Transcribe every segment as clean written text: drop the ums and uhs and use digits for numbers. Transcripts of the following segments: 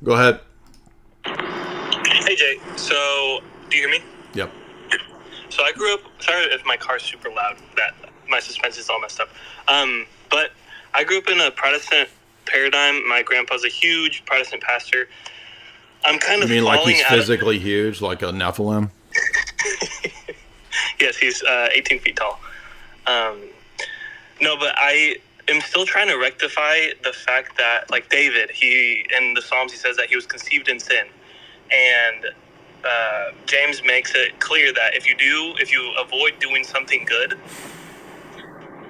Go ahead. Hey Jay, so do you hear me? Yep. So I grew up. Sorry if my car's super loud. That my suspension's all messed up. But I grew up in a Protestant paradigm. My grandpa's a huge Protestant pastor. I'm kind You of mean like falling he's out physically huge, like a Nephilim? Yes, he's 18 feet tall. No, but I am still trying to rectify the fact that, like David, he in the Psalms he says that he was conceived in sin, and James makes it clear that if you avoid doing something good,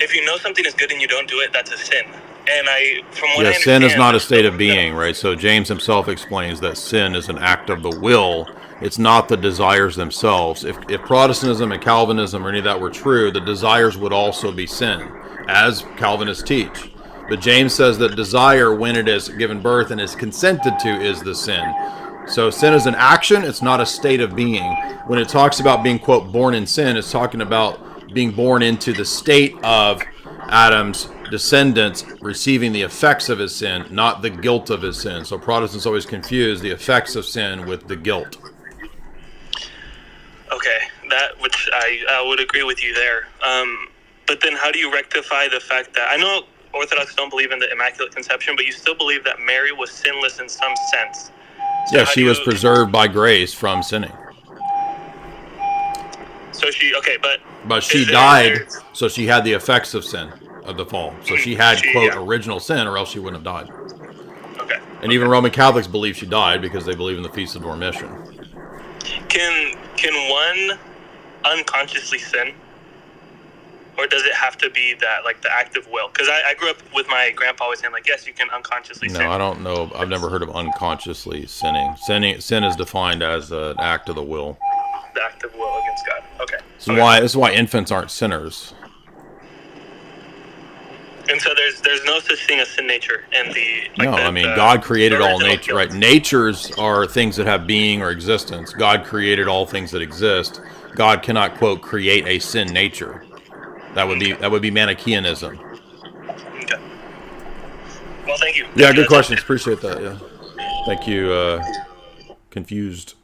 if you know something is good and you don't do it, that's a sin. And from what Yeah, I sin is understand, not a state of being, right? So James himself explains that sin is an act of the will. It's not the desires themselves. If Protestantism and Calvinism or any of that were true, the desires would also be sin, as Calvinists teach. But James says that desire, when it is given birth and is consented to, is the sin. So sin is an action, it's not a state of being. When it talks about being, quote, born in sin, it's talking about being born into the state of Adam's descendants receiving the effects of his sin, not the guilt of his sin. So Protestants always confuse the effects of sin with the guilt. okay, that which I would agree with you there. But then how do you rectify the fact that I know Orthodox don't believe in the Immaculate Conception, but you still believe that Mary was sinless in some sense. So Yeah, she was preserved by grace from sinning. So But she died, so she had the effects of sin, of the fall. So she had, quote, original sin, or else she wouldn't have died. Okay. And even Roman Catholics believe she died because they believe in the Feast of Dormition. Can one unconsciously sin? Or does it have to be that, like, the act of will? Because I grew up with my grandpa always saying, like, yes, you can unconsciously sin. No, I don't know. I've never heard of unconsciously sinning. Sin is defined as an act of the will. The act of will against God. Okay. This is why infants aren't sinners. And so there's no such thing as sin nature in God created all nature, right? Natures are things that have being or existence. God created all things that exist. God cannot, quote, create a sin nature. That would be Manichaeanism. Okay. Well, thank you. Yeah, good questions. Appreciate that. Yeah. Thank you. Confused.